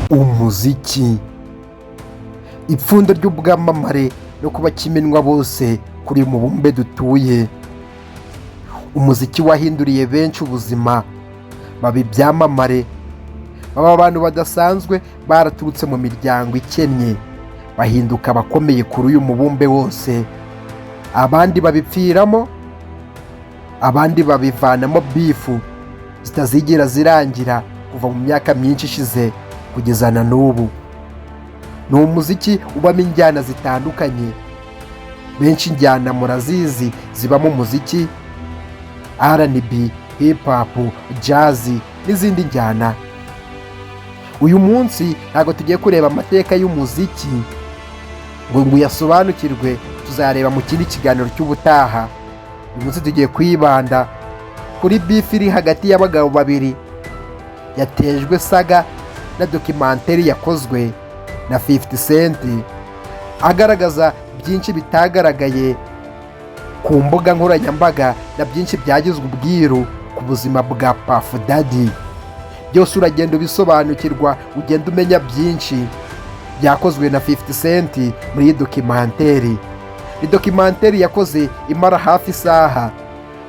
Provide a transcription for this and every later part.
umuziki, ipfundo ry'ubwamamare no kuba kimenwa bose kuri uyu mubumbe dutuye. Umuziki wahinduriye benshi ubuzima, baba ibyamamare, baba abantu badasanzwe baraturutse mu miryango ikennye bahinduka abakomeye kuri uyu mubumbe wose. Abandi babipfiramo, abandi babivanamo bifu zitazigera zirangira kuva mu myaka myinshi ishize kugeza na n'ubu. Ni umuziki ubamo injyana zitandukanye, benshi injyana murazizi zibamo umuziki, R&B, hip hop, jazz n'izindi njyana. Uyu munsi ntabwo tugiye kureba amateka y'umuziki ngo uyasobanukirwe, tuzareba mu kindi kiganiro cy'ubutaha. Uyu munsi tugiye kwibanda kuri beef iri hagati y'abagabo babiri yatejwe saga na documentary yakozwe na 50 Cent, agaragaza byinshi bitagaragaye ku mbuga nkoranyambaga na byinshi byagizwe ubwiru ku buzima bwa Puff Daddy. Byose uragenda ubisobanukirwa, ugenda umenya byinshi byakozwe na 50 Cent muri iyi documentary. Ni documentary yakoze imara hafi isaha,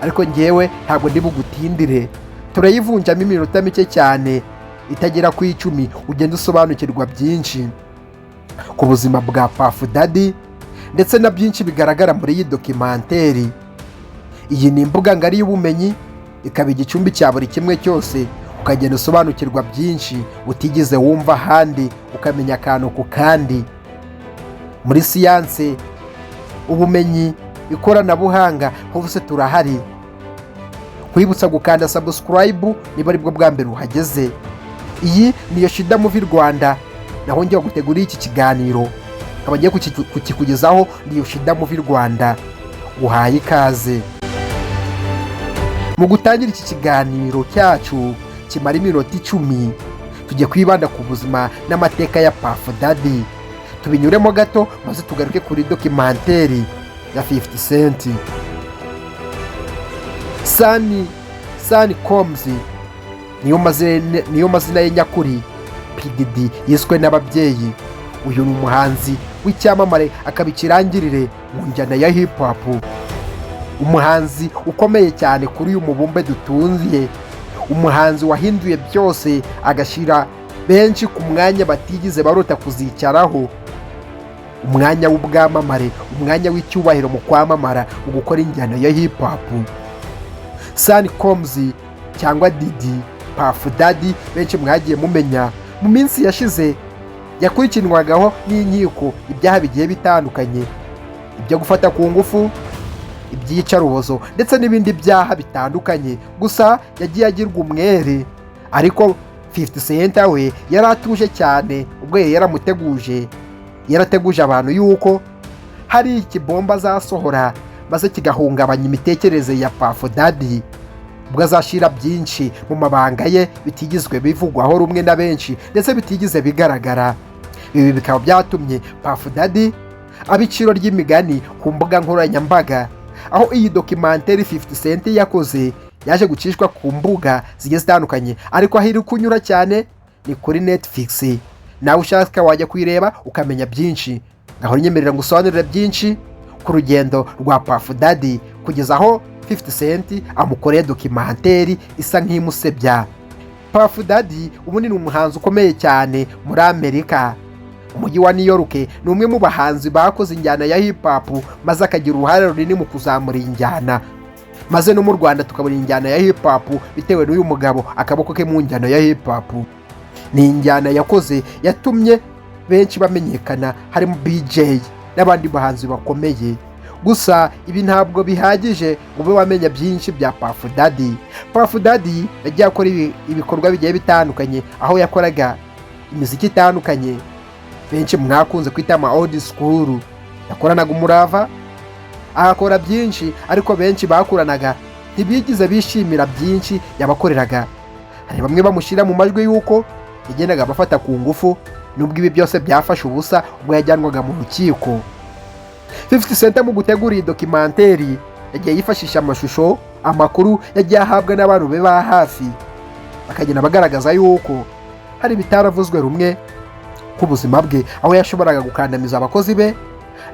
ariko njyewe ntabwo ndi bugutindire, turayivunjamo iminota mike cyane itagera ku 10, ugenda usobanukirwa byinshi ku buzima bwa Puff Daddy ndetse na byinshi bigaragara muri iyi documentary. Iyi ni imbuga ngari y'ubumenyi, ikaba igicumbi cya buri kimwe cyose, ukagenda usobanukirwa byinshi utigeze wumva ahandi, ukamenya akantu ku kandi. Muri siyanse, ubumenyi, ikoranabuhanga, hose turahari. Kwibutsa gukanda subscribe niba aribwo bwa mbere uhageze. Iyi ni Yoshida Movie Rwanda, naho ngiye gutegura iki kiganiro, nkaba ngiye kukikugezaho. Ni Yoshida Movie Rwanda, uhaye ikaze. Mu gutangira iki kiganiro cyacu kimara iminota 10, tugiye kwibanda ku buzima n'amateka ya Puff Daddy. Tubinyuremo gato maze tugaruke kuri documentary ya 50 Cent. Sunny Combs niyo mazina ye nyakuri. Diddy yiswe n'ababyeyi. Uyu ni umuhanzi w'icyamamare, akaba ikirangirire mu njyana ya hip hop, umuhanzi ukomeye cyane kuri uyu mubumbe dutunze, umuhanzi wahinduye byose agashyira benshi ku mwanya batigeze barota kuzicaraho, umwanya w'ubwamamare, umwanya w'icyubahiro mu kwamamara, mu gukora injyana ya hip hop. Sunny Combs cyangwa Diddy, Puff Daddy benshi mwagiye mumenya mu minsi yashize, yakurikiranwagaho n'inkiko ibyaha bigiye bitandukanye, ibyo gufata ku ngufu, iby'iyicarubozo ndetse n'ibindi byaha bitandukanye. Gusa yagiye agirwa umwere, ariko 50 Cent we yari atuje cyane, ubwo yarateguje abantu yuko hari ikibomba azasohora maze kigahungabanya imitekerereze ya Puff Daddy, ubwo azashira byinshi mu mabanga ye bitigizwe bivugwaho rumwe na benshi ndetse bitigeze bigaragara. Ibi bikaba byatumye Puff Daddy abiciro ry'imigani ku mbuga nkoranyambaga, aho iyi documentary 50 Cent yakoze yaje gucishwa ku mbuga zigiye zitandukanye, ariko aho iri kunyura cyane ni kuri Netflix. Nawe ushaka wajya kuyireba ukamenya byinshi. Ngaho nyemerera ngusobanurire byinshi ku rugendo rwa Puff Daddy kugeza aho 50 Cent amukoreye documentary isa nk'imusebya. Puff Daddy ubu ni umuhanzi ukomeye cyane muri Amerika. Umujyi wa New York ni umwe mu bahanzi bakoze injyana ya hip hop, maze akagira uruhare runini mu kuzamura injyana. Maze no mu Rwanda tukabona injyana ya hip hop bitewe n'uyu mugabo, akaboko ke mu njyana ya hip hop. Ni injyana yakoze yatumye benshi bamenyekana, harimo BJ n'abandi bahanzi bakomeye. Gusa ibi ntabwo bihagije ube wamenya byinshi bya Puff Daddy. Puff Daddy yagiye akora ibikorwa bigiye bitandukanye, aho yakoraga imiziki itandukanye benshi mwakunze kwita ama old school. Yakoranaga umurava, agakora byinshi, ariko benshi bakuranaga ntibigize bishimira byinshi yabakoreraga. Hari bamwe bamushyira mu majwi yuko yagendaga abafata ku ngufu, nubwo ibi byose byafashe ubusa ubwo yajyanwaga mu rukiko. 50 Cent mu gutegura iyi documentary yagiye yifashisha amashusho, amakuru yagiye ahabwa n'abantu be ba hafi, bakagenda bagaragaza yuko hari ibitaravuzwe rumwe ku buzima bwe, aho yashoboraga gukandamiza abakozi be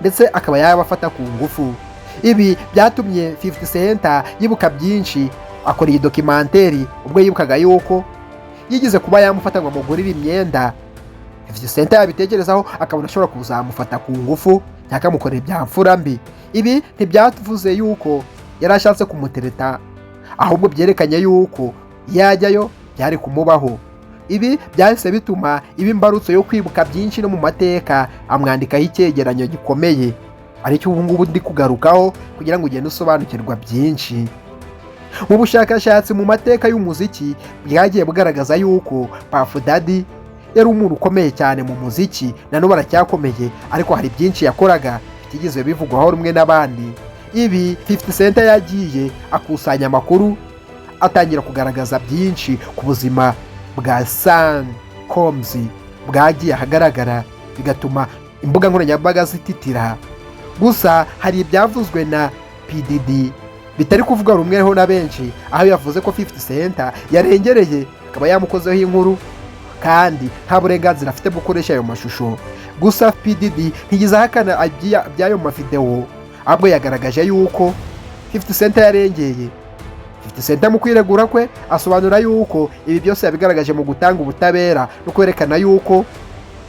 ndetse akaba yabafata ku ngufu. Ibi byatumye 50 Cent yibuka byinshi, akora iyi dokimenteri ubwo yibukaga yuko yigize kuba yamufata ngo amugurire imyenda. 50 Cent yabitekerezaho akabona ashobora kuzamufata ku ngufu cyakamukorera ibya mfura mbi. Ibi ntibyavuze yuko yari ashatse kumutereta, ahubwo byerekanye yuko yajyayo byari kumubaho. Ibi byahise bituma iba imbarutso yo kwibuka byinshi no mu mateka, amwandikaho icyegeranyo gikomeye aricyo ubu ngubu ndi kugarukaho kugira ngo ugende usobanukirwa byinshi. Mu bushakashatsi mu mateka y'umuziki bwagiye bugaragaza yuko Puff Daddy yari umuntu ukomeye cyane mu muziki, na n'ubu aracyakomeye, ariko hari byinshi yakoraga bitigeze bivugwaho rumwe n'abandi. Ibi 50 Cent yagiye akusanya amakuru, atangira kugaragaza byinshi ku buzima bwa Sean Combs bwagiye ahagaragara, bigatuma imbuga nkoranyambaga zititira. Gusa hari ibyavuzwe na Diddy bitari kuvuga rumweho na benshi, aho yavuze ko 50 Cent yarengereye akaba yamukozeho inkuru kandi nta burenganzira afite bwo gukoresha ayo mashusho. Gusa Diddy ntigize ahakana by'ayo mavideo, ahubwo yagaragaje yuko 50 Cent yarengeye. 50 Cent mu kwiregura kwe asobanura yuko ibi byose yabigaragaje mu gutanga ubutabera no kwerekana yuko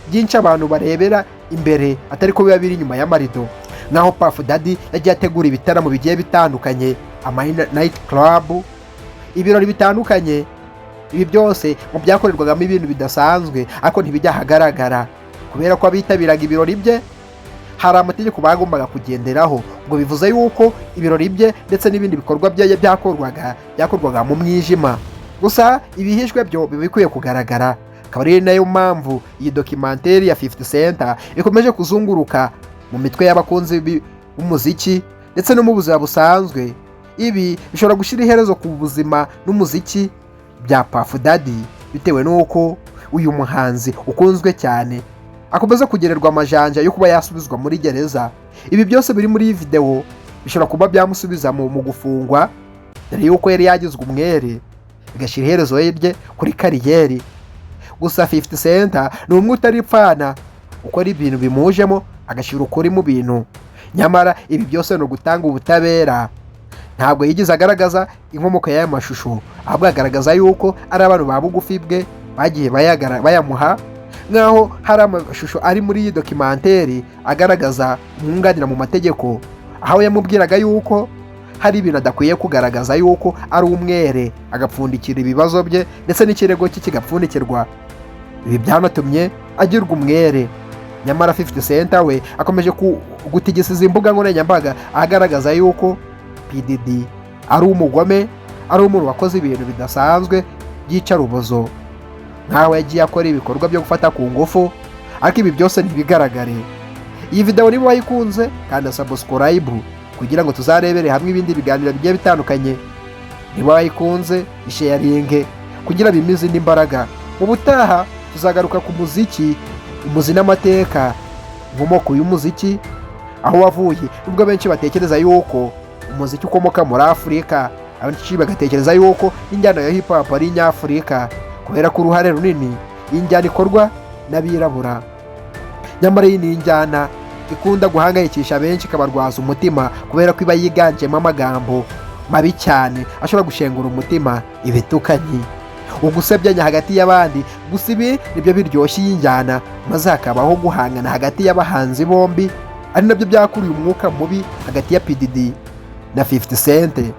byinshi abantu barebera imbere atari ko biba biri inyuma y'amarido. Naho Puff Daddy yagiye ategura ibitaramo bigiye bitandukanye, ama night club, ibirori bitandukanye. Ibi byose mu byakorerwagamo ibintu bidasanzwe ariko ntibijya ahagaragara, kubera ko abitabiraga ibirori bye hari amategeko bagombaga kugenderaho. Ngo bivuze yuko ibirori bye ndetse n'ibindi bikorwa bye byakorwaga mu mwijima. Gusa ibihishwe byo biba bikwiye kugaragara, akaba ari nayo mpamvu iyi dokimenteri ya 50 Cent ikomeje kuzunguruka mu mitwe y'abakunzi b'umuziki ndetse no mu buzima busanzwe. Ibi bishobora gushyira iherezo ku buzima n'umuziki bya Puff Daddy, bitewe n'uko uyu muhanzi ukunzwe cyane akomeza kugererwa amajanja yo kuba yasubizwa muri gereza. Ibi byose biri muri iyi video bishobora kuba byamusubiza mu gufungwa, dore yuko yari yagizwe umwere, bigashyira iherezo rye kuri kariyeri. Gusa 50 Cent ni umwe utaripfana, ukora ibintu bimujemo agashyira ukuri mu bintu. Nyamara ibi byose no gutanga ubutabera. Ntabwo yigize agaragaza inkomoko y'aya mashusho, ahubwo agaragaza yuko ari abantu ba bugufi bwe bagiye bayamuha, nkaho hari amashusho ari muri iyi dokimenteri agaragaza umwunganira mu mategeko, aho yamubwiraga yuko hari ibintu adakwiye kugaragaza, yuko ari umwere, agapfundikira ibibazo bye ndetse n'ikirego cye kigapfundikirwa. Ibi byanatumye agirwa umwere. Nyamara 50 Cent we akomeje gutigisiza imbuga nkoranyambaga agaragaza yuko Diddy ari umugome, ari umuntu wakoze ibintu bidasanzwe by'icarubozo, nkaho yagiye akora ibikorwa byo gufata ku ngufu, ariko ibi byose ntibigaragare. Iyi video niba wayikunze kandi subscribe kugira ngo tuzarebere hamwe ibindi biganiro bigiye bitandukanye. Niba wayikunze isharinge kugira bimize indi mbaraga. Mu butaha tuzagaruka ku muziki, umuzi n'amateka, inkomoko y'umuziki, aho wavuye. Nubwo benshi batekereza yuko umuziki ukomoka muri Afurika, abenshi bagatekereza yuko injyana ya hip hop ari inyafurika, kubera ko uruhare runini injyana ikorwa n'abirabura. Nyamara iyi ni injyana ikunda guhangayikisha benshi, ikabarwaza umutima, kubera ko iba yiganjemo amagambo mabi cyane ashobora gushengura umutima, ibitukanyi, ugusebyanya hagati y'abandi. Gusa ibi nibyo biryoshye iyi njyana, maze hakabaho guhangana hagati y'abahanzi bombi, ari nabyo byakuriye umwuka mubi hagati ya Diddy na 50 Cent.